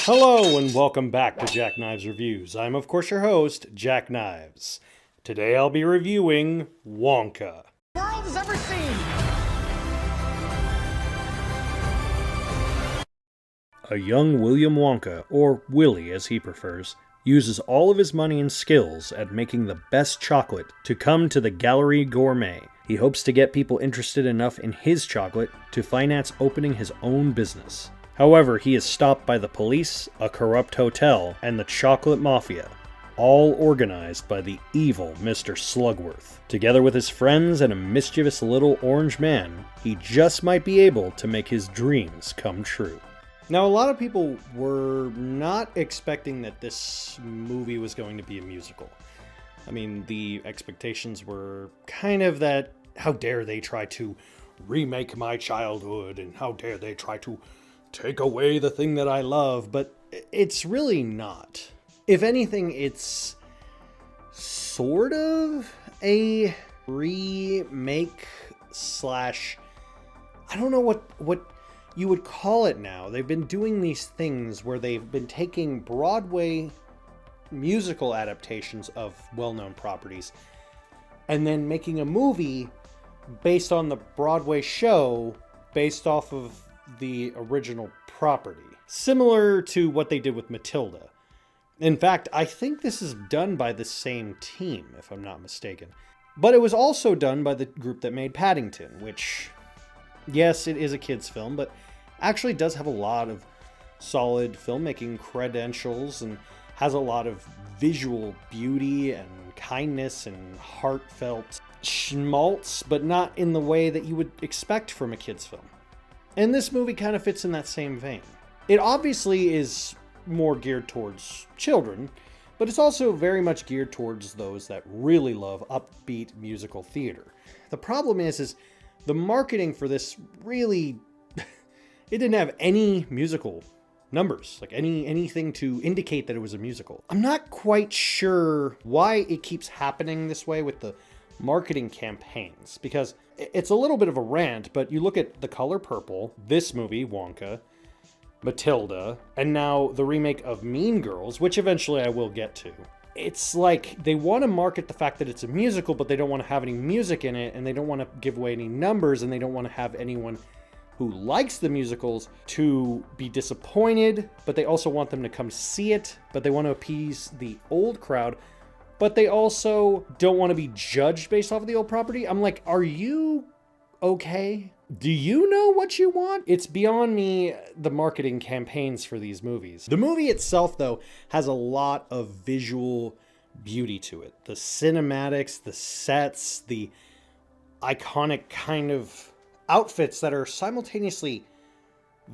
Hello and welcome back to Jack Knives Reviews. I'm of course your host, Jack Knives. Today I'll be reviewing Wonka. The world has ever seen. A young William Wonka, or Willy as he prefers, uses all of his money and skills at making the best chocolate to come to the Gallery Gourmet. He hopes to get people interested enough in his chocolate to finance opening his own business. However, he is stopped by the police, a corrupt hotel, and the chocolate mafia, all organized by the evil Mr. Slugworth. Together with his friends and a mischievous little orange man, he just might be able to make his dreams come true. Now, a lot of people were not expecting that this movie was going to be a musical. I mean, the expectations were kind of that, how dare they try to remake my childhood, and how dare they try to take away the thing that I love, but it's really not. If anything, it's sort of a remake slash, I don't know what you would call it now. They've been doing these things where they've been taking Broadway musical adaptations of well-known properties and then making a movie based on the Broadway show based off of the original property. Similar to what they did with Matilda. In fact, I think this is done by the same team, if I'm not mistaken. But it was also done by the group that made Paddington, which, yes, it is a kid's film, but actually does have a lot of solid filmmaking credentials and has a lot of visual beauty and kindness and heartfelt schmaltz, but not in the way that you would expect from a kid's film. And this movie kind of fits in that same vein. It obviously is more geared towards children, but it's also very much geared towards those that really love upbeat musical theater. The problem is the marketing for this really, it didn't have any musical numbers, like anything to indicate that it was a musical. I'm not quite sure why it keeps happening this way with the marketing campaigns, because it's a little bit of a rant, but you look at The Color Purple, this movie, Wonka, Matilda, and now the remake of Mean Girls, which eventually I will get to. It's like they want to market the fact that it's a musical, but they don't want to have any music in it, and they don't want to give away any numbers, and they don't want to have anyone who likes the musicals to be disappointed, but they also want them to come see it, but they want to appease the old crowd, but they also don't want to be judged based off of the old property. I'm like, are you okay? Do you know what you want? It's beyond me, the marketing campaigns for these movies. The movie itself, though, has a lot of visual beauty to it. The cinematics, the sets, the iconic kind of outfits that are simultaneously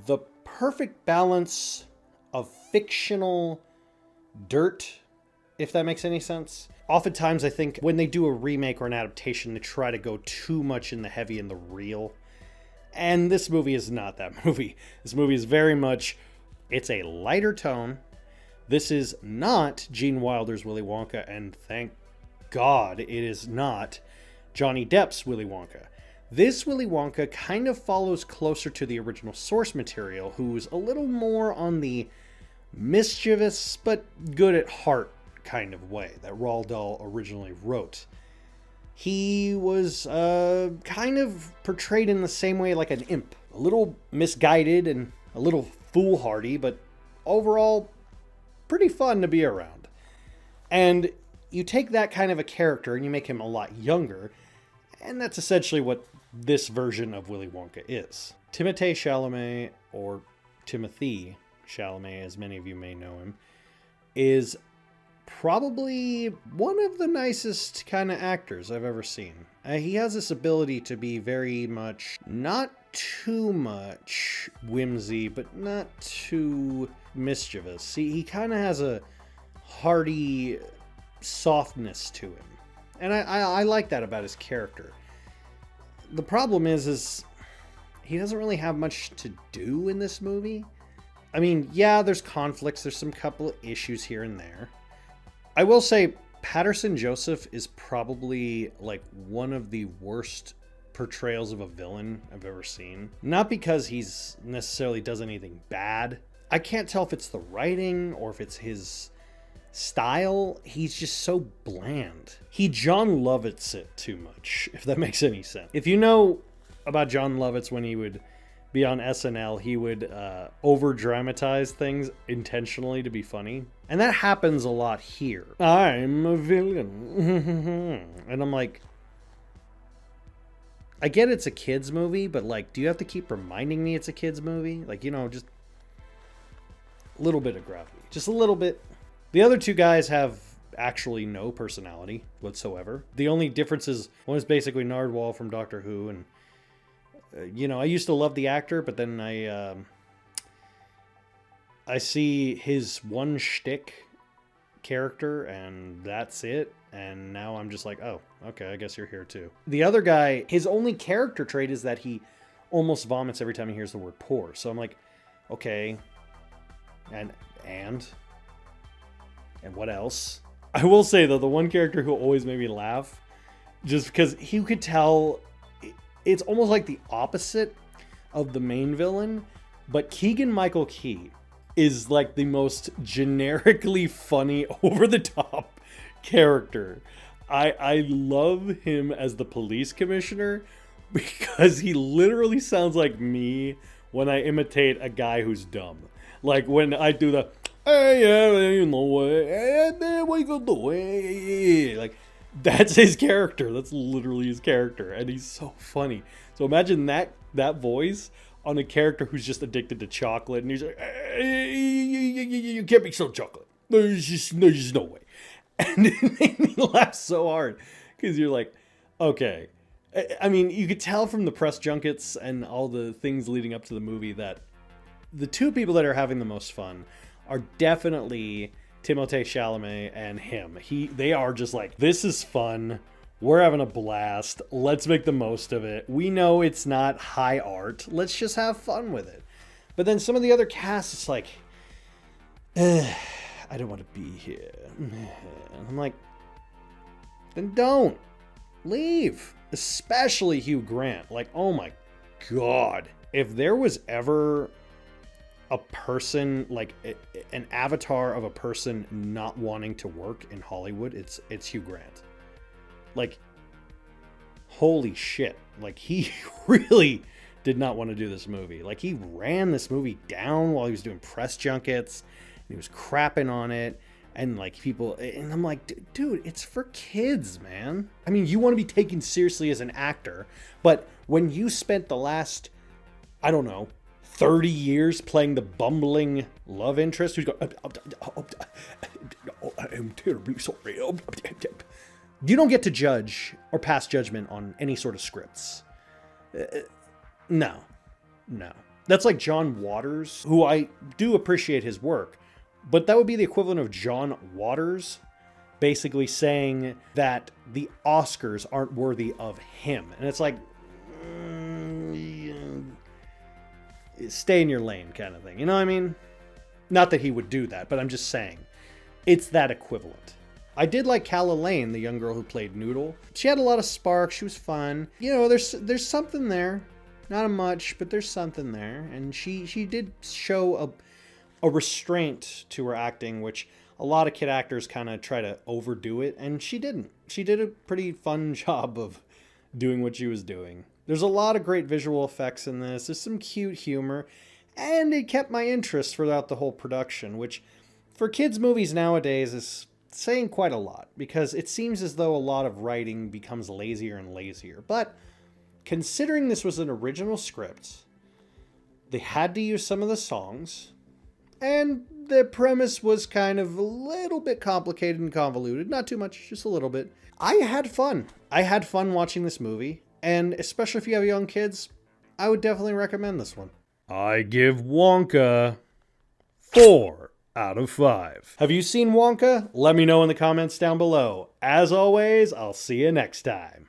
the perfect balance of fictional dirt, if that makes any sense. Oftentimes, I think when they do a remake or an adaptation, they try to go too much in the heavy and the real. And this movie is not that movie. This movie is very much, it's a lighter tone. This is not Gene Wilder's Willy Wonka, and thank God it is not Johnny Depp's Willy Wonka. This Willy Wonka kind of follows closer to the original source material, who's a little more on the mischievous but good at heart kind of way that Roald Dahl originally wrote. He was kind of portrayed in the same way like an imp. A little misguided and a little foolhardy, but overall pretty fun to be around. And you take that kind of a character and you make him a lot younger, and that's essentially what this version of Willy Wonka is. Timothée Chalamet, or Timothy Chalamet as many of you may know him, is probably one of the nicest kind of actors I've ever seen. He has this ability to be very much, not too much whimsy, but not too mischievous. He kind of has a hearty softness to him. And I like that about his character. The problem is he doesn't really have much to do in this movie. I mean, yeah, there's conflicts, there's some couple of issues here and there. I will say Patterson Joseph is probably like one of the worst portrayals of a villain I've ever seen. Not because he's necessarily does anything bad. I can't tell if it's the writing or if it's his style. He's just so bland. He John Lovitz it too much, if that makes any sense. If you know about John Lovitz, when he would be on SNL, he would over dramatize things intentionally to be funny, and that happens a lot here. I'm a villain. And I'm like, I get it's a kids movie, but like, do you have to keep reminding me it's a kids movie? Like, you know, just a little bit of gravity, just a little bit. The other two guys have actually no personality whatsoever. The only difference is one is basically Nardwuar from Doctor Who, and you know, I used to love the actor, but then I see his one shtick character, and that's it. And now I'm just like, oh, okay, I guess you're here too. The other guy, his only character trait is that he almost vomits every time he hears the word poor. So I'm like, okay, and what else? I will say, though, the one character who always made me laugh, just because he could tell, it's almost like the opposite of the main villain, but Keegan-Michael Key is like the most generically funny, over-the-top character. I love him as the police commissioner because he literally sounds like me when I imitate a guy who's dumb. Like when I do the, hey, you know, what you gonna do? Like, that's his character. That's literally his character, and he's so funny. So imagine that voice on a character who's just addicted to chocolate, and he's like, hey, you can't be so chocolate. There's just no way. And it made me laugh so hard because you're like, okay. I mean, you could tell from the press junkets and all the things leading up to the movie that the two people that are having the most fun are definitely Timothée Chalamet and him. They are just like, this is fun. We're having a blast. Let's make the most of it. We know it's not high art. Let's just have fun with it. But then some of the other cast, it's like, I don't want to be here. And I'm like, then don't. Leave. Especially Hugh Grant. Like, oh my God. If there was ever a person, like an avatar of a person not wanting to work in Hollywood, it's Hugh Grant. Like, holy shit. Like, he really did not want to do this movie. Like, he ran this movie down while he was doing press junkets. And he was crapping on it. And like people, and I'm like, dude, it's for kids, man. I mean, you want to be taken seriously as an actor, but when you spent the last, I don't know, 30 years playing the bumbling love interest who's going, I'm terribly sorry. You don't get to judge or pass judgment on any sort of scripts. No. That's like John Waters, who I do appreciate his work. But that would be the equivalent of John Waters basically saying that the Oscars aren't worthy of him. And it's like, stay in your lane kind of thing. You know what I mean? Not that he would do that, but I'm just saying. It's that equivalent. I did like Calla Lane, the young girl who played Noodle. She had a lot of spark. She was fun. You know, there's something there. Not much, but there's something there. And she did show a restraint to her acting, which a lot of kid actors kind of try to overdo it, and she didn't. She did a pretty fun job of doing what she was doing. There's a lot of great visual effects in this. There's some cute humor, and it kept my interest throughout the whole production, which for kids' movies nowadays is saying quite a lot, because it seems as though a lot of writing becomes lazier and lazier. But considering this was an original script, they had to use some of the songs, and the premise was kind of a little bit complicated and convoluted. Not too much, just a little bit. I had fun. I had fun watching this movie. And especially if you have young kids, I would definitely recommend this one. I give Wonka 4 out of 5. Have you seen Wonka? Let me know in the comments down below. As always, I'll see you next time.